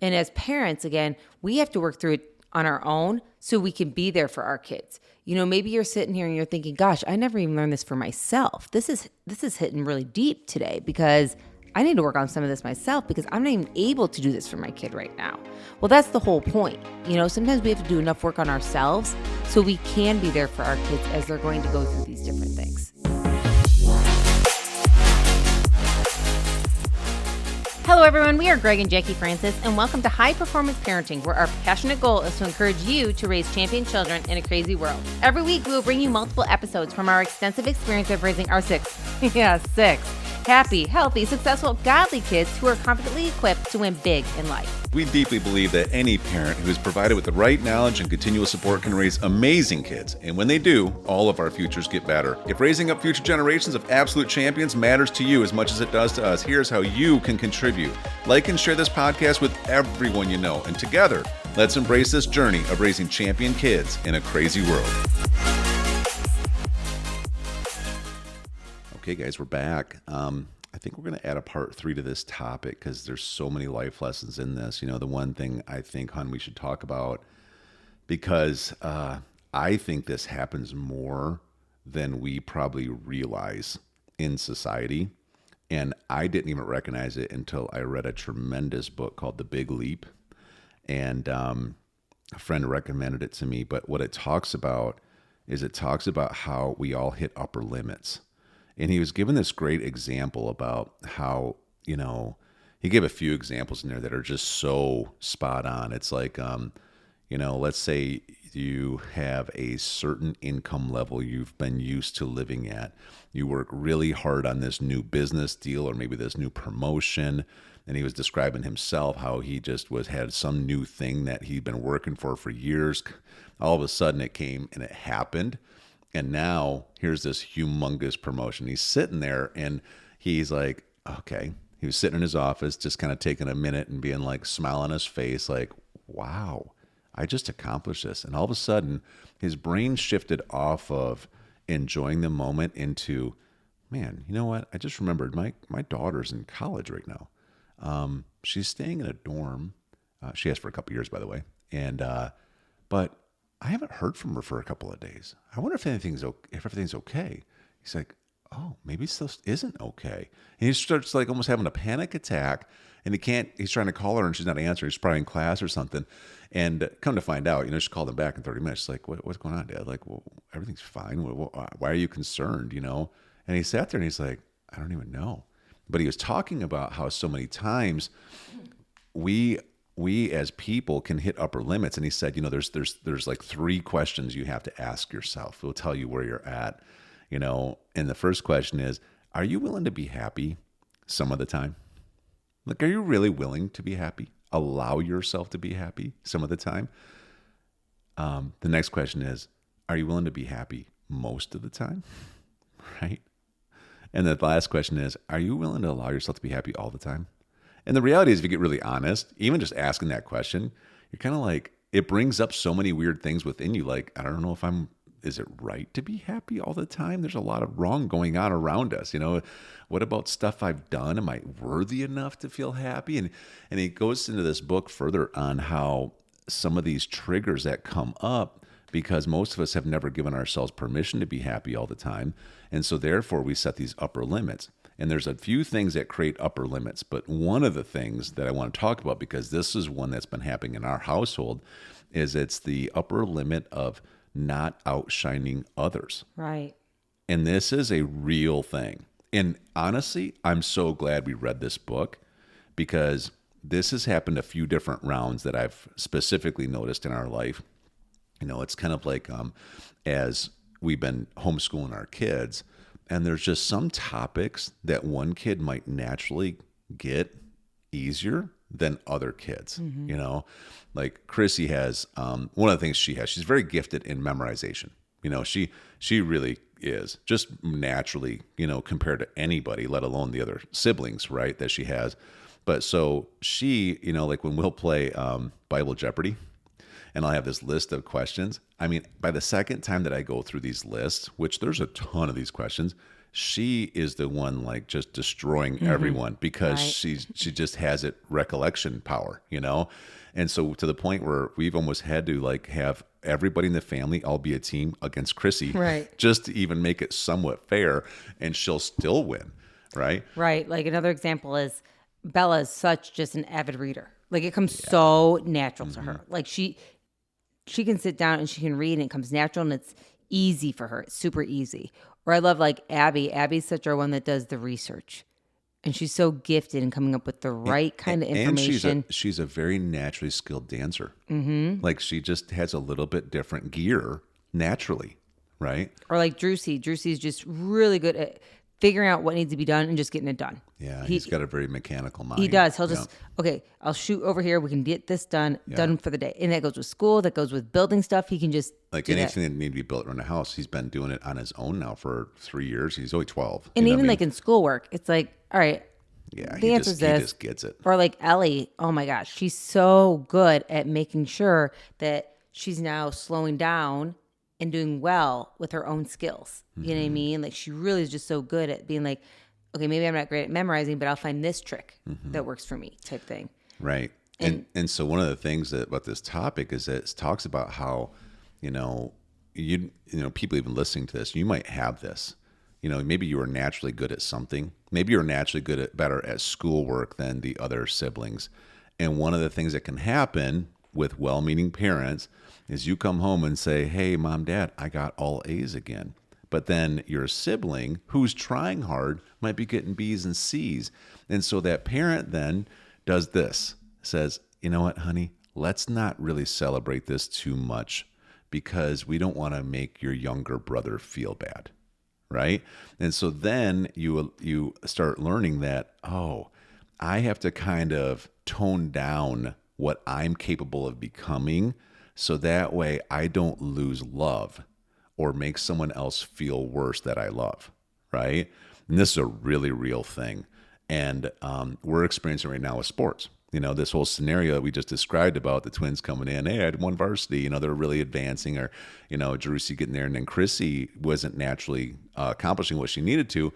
And as parents, again, we have to work through it on our own so we can be there for our kids. Maybe you're sitting here and you're thinking, gosh, I never even learned this for myself. This is hitting really deep today because I need to work on some of this myself because I'm not even able to do this for my kid right now. Well, that's the whole point. Sometimes we have to do enough work on ourselves so we can be there for our kids as they're going to go through these different things. Hello, everyone. We are Greg and Jacquie Francis, and welcome to High Performance Parenting, where our passionate goal is to encourage you to raise champion children in a crazy world. Every week, we will bring you multiple episodes from our extensive experience of raising our six happy, healthy, successful, godly kids who are confidently equipped to win big in life. We deeply believe that any parent who is provided with the right knowledge and continual support can raise amazing kids. And when they do, all of our futures get better. If raising up future generations of absolute champions matters to you as much as it does to us, here's how you can contribute. Like and share this podcast with everyone you know. And together, let's embrace this journey of raising champion kids in a crazy world. Okay, guys, we're back. I think we're going to add a part 3 to this topic because there's so many life lessons in this. The one thing I think, hon, we should talk about, because I think this happens more than we probably realize in society. And I didn't even recognize it until I read a tremendous book called The Big Leap. And a friend recommended it to me. But what it talks about is how we all hit upper limits. And he was given this great example about how, he gave a few examples in there that are just so spot on. It's like, let's say you have a certain income level you've been used to living at. You work really hard on this new business deal or maybe this new promotion. And he was describing himself how he just had some new thing that he'd been working for years. All of a sudden it came and it happened. And now here's this humongous promotion. He's sitting there and he's like, okay. He was sitting in his office, just kind of taking a minute and being like, smile on his face, like, wow, I just accomplished this. And all of a sudden his brain shifted off of enjoying the moment into, man, you know what? I just remembered my daughter's in college right now. She's staying in a dorm. She has for a couple years, by the way. And, but I haven't heard from her for a couple of days. I wonder if everything's okay. He's like, oh, maybe this isn't okay. And he starts like almost having a panic attack, and he's trying to call her and she's not answering. She's probably in class or something. And come to find out, she called him back in 30 minutes. She's like, what's going on, Dad? Like, well, everything's fine. Why are you concerned, And he sat there and he's like, I don't even know. But he was talking about how so many times we as people can hit upper limits. And he said, there's like 3 questions you have to ask yourself. It'll tell you where you're at, and the first question is, are you willing to be happy some of the time? Like, are you really willing to be happy? Allow yourself to be happy some of the time. The next question is, are you willing to be happy most of the time? Right. And the last question is, are you willing to allow yourself to be happy all the time? And the reality is, if you get really honest, even just asking that question, you're kind of like, it brings up so many weird things within you. Like, I don't know is it right to be happy all the time? There's a lot of wrong going on around us. What about stuff I've done? Am I worthy enough to feel happy? And he goes into this book further on how some of these triggers that come up, because most of us have never given ourselves permission to be happy all the time. And so therefore we set these upper limits. And there's a few things that create upper limits, but one of the things that I want to talk about, because this is one that's been happening in our household, is it's the upper limit of not outshining others. Right. And this is a real thing. And honestly, I'm so glad we read this book, because this has happened a few different rounds that I've specifically noticed in our life. It's kind of like as we've been homeschooling our kids, and there's just some topics that one kid might naturally get easier than other kids. Like Chrissy has, one of the things she's very gifted in memorization. She really is, just naturally, compared to anybody, let alone the other siblings, right, that she has. But so she, like when we'll play Bible Jeopardy, and I'll have this list of questions. I mean, by the second time that I go through these lists, which there's a ton of these questions, she is the one like just destroying everyone because Right. she just has it recollection power, And so to the point where we've almost had to like have everybody in the family all be a team against Chrissy Right. just to even make it somewhat fair, and she'll still win, right? Right. Like another example is Bella is such just an avid reader. Like it comes so natural to her. Like she can sit down and she can read and it comes natural and it's easy for her. It's super easy. Or I love like Abby. Abby's such our one that does the research. And she's so gifted in coming up with the right kind of And information. she's a very naturally skilled dancer. Mm-hmm. Like she just has a little bit different gear naturally, right? Or like Drewsy. Drewsy's just really good at figuring out what needs to be done and just getting it done. Yeah, he's got a very mechanical mind. He does. He'll Yeah. just, okay, I'll shoot over here. We can get this done for the day. And that goes with school. That goes with building stuff. He can just Like do that. anything that need to be built around the house, he's been doing it on his own now for 3 years. He's only 12. And You know even what I like in schoolwork, it's like, all right, yeah, the answer's he this. just gets it. Or like Ellie, oh my gosh, she's so good at making sure that she's now slowing down and doing well with her own skills. You know what I mean? Like she really is just so good at being like, okay, maybe I'm not great at memorizing, but I'll find this trick that works for me type thing. Right. And so one of the things about this topic is that it talks about how, you know, people even listening to this, you might have this. Maybe you were naturally good at something. Maybe you're naturally better at schoolwork than the other siblings. And one of the things that can happen with well-meaning parents is you come home and say, hey, mom, dad, I got all A's again. But then your sibling who's trying hard might be getting B's and C's. And so that parent then does this, says, you know what, honey, let's not really celebrate this too much because we don't want to make your younger brother feel bad. Right. And so then you start learning that, oh, I have to kind of tone down what I'm capable of becoming so that way I don't lose love or make someone else feel worse that I love. Right. And this is a really real thing. And we're experiencing right now with sports. This whole scenario that we just described about the twins coming in, hey, I had one varsity, they're really advancing, or, Jerusalem getting there. And then Chrissy wasn't naturally accomplishing what she needed to.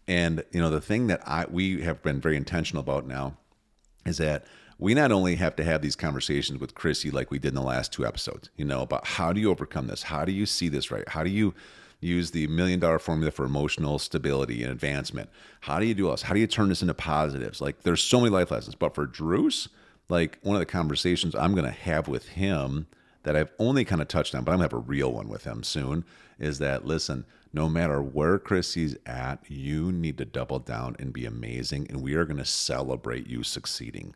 And, the thing that we have been very intentional about now is that we not only have to have these conversations with Chrissy like we did in the last 2 episodes, about how do you overcome this? How do you see this right? How do you use the $1 million formula for emotional stability and advancement? How do you do this? How do you turn this into positives? Like there's so many life lessons. But for Drews, like one of the conversations I'm going to have with him that I've only kind of touched on, but I'm going to have a real one with him soon, is that, listen, no matter where Chrissy's at, you need to double down and be amazing. And we are going to celebrate you succeeding.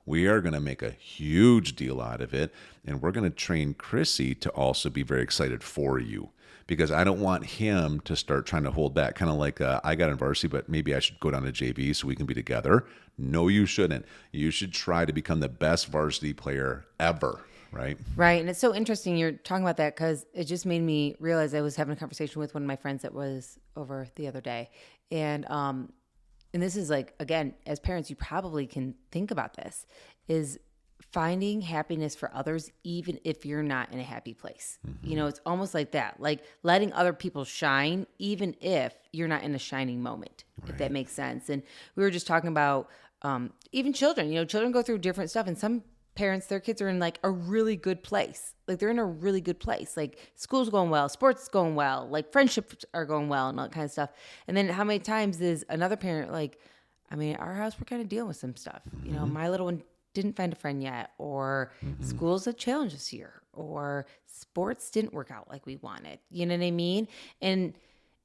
We are going to make a huge deal out of it. And we're going to train Chrissy to also be very excited for you. Because I don't want him to start trying to hold back. Kind of like I got in varsity, but maybe I should go down to JV so we can be together. No, you shouldn't. You should try to become the best varsity player ever, right? Right. And it's so interesting you're talking about that because it just made me realize I was having a conversation with one of my friends that was over the other day. And this is like, again, as parents, you probably can think about this, is finding happiness for others, even if you're not in a happy place. It's almost like that, like letting other people shine, even if you're not in a shining moment, if that makes sense. And we were just talking about even children, children go through different stuff. And some parents, their kids are in like a really good place. Like they're in a really good place. Like school's going well, sports is going well, like friendships are going well and all that kind of stuff. And then how many times is another parent like, I mean, at our house, we're kind of dealing with some stuff. My little one didn't find a friend yet, or school's a challenge this year, or sports didn't work out like we wanted. You know what I mean? And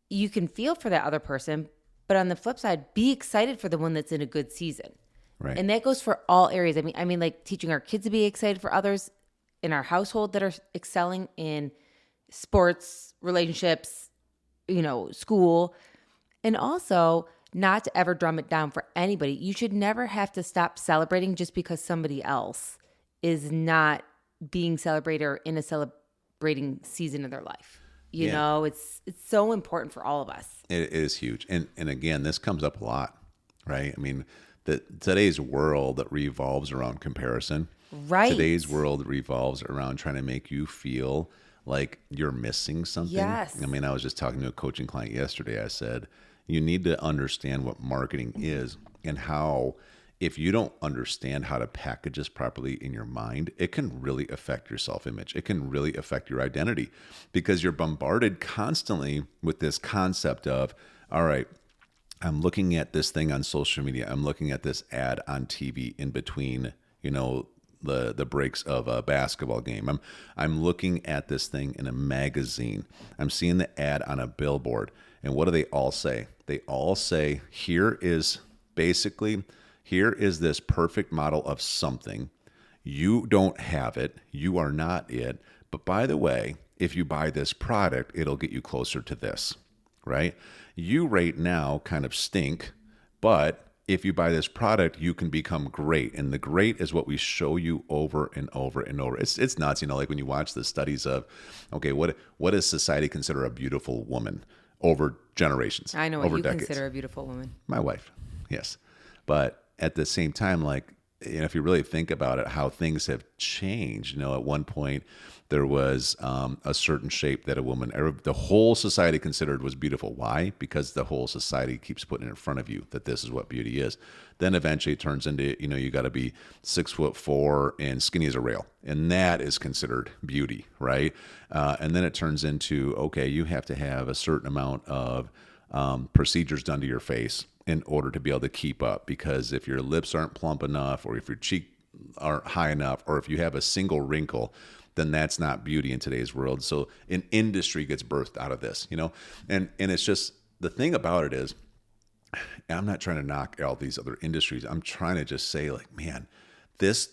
you can feel for that other person, but on the flip side, be excited for the one that's in a good season. Right. And that goes for all areas. I mean, like teaching our kids to be excited for others in our household that are excelling in sports, relationships, school, and also not to ever drum it down for anybody. You should never have to stop celebrating just because somebody else is not being celebrated or in a celebrating season of their life. It's so important for all of us. It is huge. And again, this comes up a lot, right? I mean, today's world that revolves around comparison. Right. Today's world revolves around trying to make you feel like you're missing something. Yes. I mean, I was just talking to a coaching client yesterday. I said, you need to understand what marketing is and how, if you don't understand how to package this properly in your mind, it can really affect your self-image. It can really affect your identity because you're bombarded constantly with this concept of, all right, I'm looking at this thing on social media. I'm looking at this ad on TV in between, the breaks of a basketball game. I'm looking at this thing in a magazine. I'm seeing the ad on a billboard. And what do they all say? They all say, here is this perfect model of something. You don't have it. You are not it. But by the way, if you buy this product, it'll get you closer to this, right? You right now kind of stink, but if you buy this product, you can become great. And the great is what we show you over and over and over. It's nuts, like when you watch the studies of, okay, what does society consider a beautiful woman over generations, I know what over you decades? consider a beautiful woman. My wife, yes. But at the same time, like, if you really think about it, how things have changed. At one point there was a certain shape that the whole society considered was beautiful. Why? Because the whole society keeps putting it in front of you that this is what beauty is. Then eventually it turns into, you got to be 6'4" and skinny as a rail, and that is considered beauty, right? And then it turns into, okay, you have to have a certain amount of procedures done to your face in order to be able to keep up, because if your lips aren't plump enough, or if your cheek aren't high enough, or if you have a single wrinkle, then that's not beauty in today's world. So an industry gets birthed out of this, and it's just, the thing about it is, I'm not trying to knock all these other industries. I'm trying to just say, like, man, this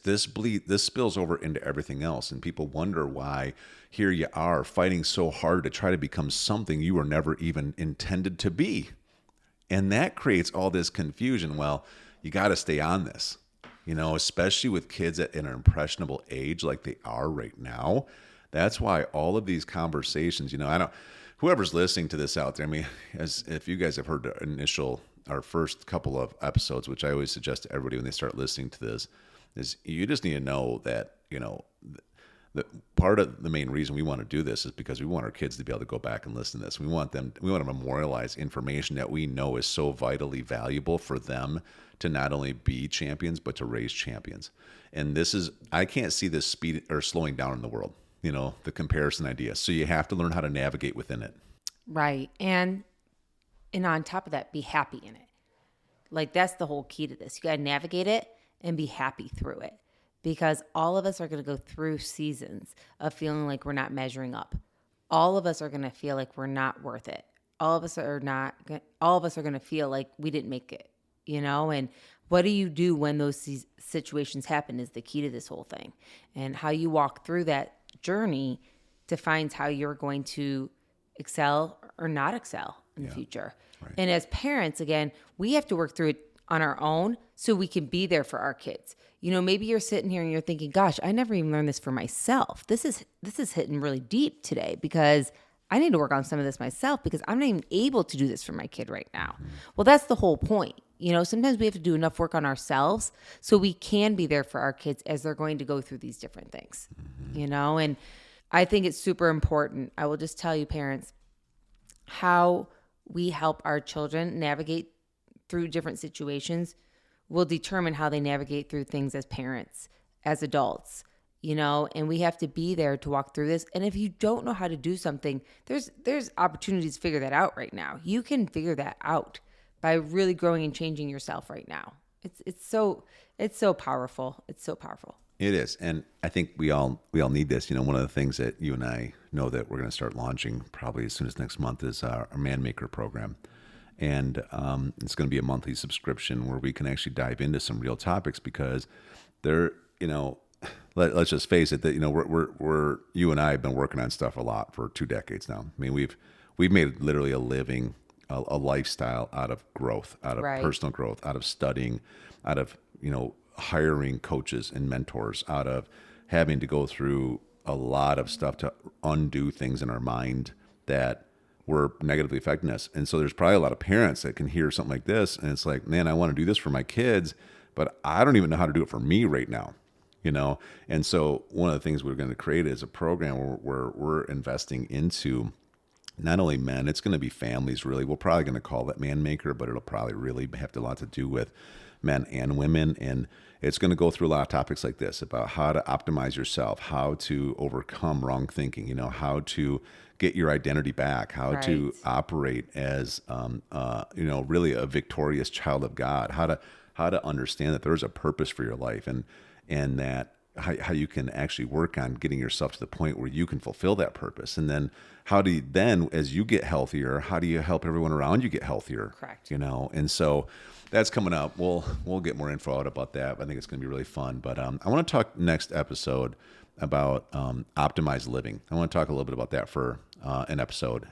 spills over into everything else, and people wonder why here you are fighting so hard to try to become something you were never even intended to be. And that creates all this confusion. Well, you got to stay on this, especially with kids at an impressionable age like they are right now. That's why all of these conversations, whoever's listening to this out there, I mean, if you guys have heard our first couple of episodes, which I always suggest to everybody when they start listening to this, is you just need to know that, the part of the main reason we want to do this is because we want our kids to be able to go back and listen to this. We want to memorialize information that we know is so vitally valuable for them to not only be champions, but to raise champions. And I can't see this speed or slowing down in the world, the comparison idea. So you have to learn how to navigate within it. Right. And on top of that, be happy in it. Like, that's the whole key to this. You got to navigate it and be happy through it. Because all of us are going to go through seasons of feeling like we're not measuring up. All of us are going to feel like we're not worth it. All of us are going to feel like we didn't make it, And what do you do when those situations happen is the key to this whole thing. And how you walk through that journey defines how you're going to excel or not excel in the future. Right. And as parents, again, we have to work through it on our own so we can be there for our kids. Maybe you're sitting here and you're thinking, gosh, I never even learned this for myself. This is hitting really deep today because I need to work on some of this myself because I'm not even able to do this for my kid right now. Well, that's the whole point. Sometimes we have to do enough work on ourselves so we can be there for our kids as they're going to go through these different things, and I think it's super important. I will just tell you, parents, how we help our children navigate through different situations will determine how they navigate through things as parents, as adults, and we have to be there to walk through this. And if you don't know how to do something, there's opportunities to figure that out right now. You can figure that out by really growing and changing yourself right now. It's so powerful. It's so powerful. It is. And I think we all need this. One of the things that you and I know that we're going to start launching probably as soon as next month is our Man Maker program. And it's going to be a monthly subscription where we can actually dive into some real topics because let's just face it that, we're you and I have been working on stuff a lot for 2 decades now. I mean, we've made literally a living, a lifestyle out of growth, out of Right. personal growth, out of studying, out of, hiring coaches and mentors, out of having to go through a lot of stuff to undo things in our mind that were negatively affecting us. And so there's probably a lot of parents that can hear something like this and it's like, man, I want to do this for my kids, but I don't even know how to do it for me right now. And so one of the things we're going to create is a program where we're investing into not only men, it's going to be families, really. We're probably going to call it Man Maker, but it'll probably really have a lot to do with men and women. And it's going to go through a lot of topics like this about how to optimize yourself, how to overcome wrong thinking, how to get your identity back, how to operate as, really a victorious child of God, how to understand that there's a purpose for your life, and that how you can actually work on getting yourself to the point where you can fulfill that purpose. And then how do you then, as you get healthier, how do you help everyone around you get healthier? Correct. And so that's coming up. We'll get more info out about that. I think it's going to be really fun. But I want to talk next episode about optimized living. I want to talk a little bit about that for an episode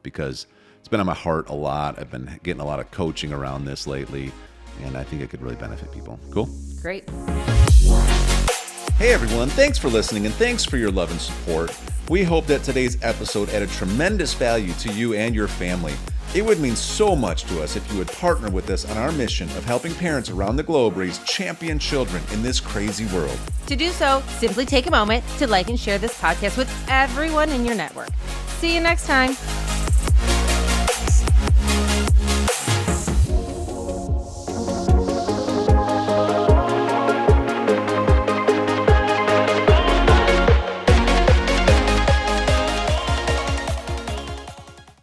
because it's been on my heart a lot. I've been getting a lot of coaching around this lately, and I think it could really benefit people. Cool? Great. Hey everyone, thanks for listening and thanks for your love and support. We hope that today's episode added tremendous value to you and your family. It would mean so much to us if you would partner with us on our mission of helping parents around the globe raise champion children in this crazy world. To do so, simply take a moment to like and share this podcast with everyone in your network. See you next time.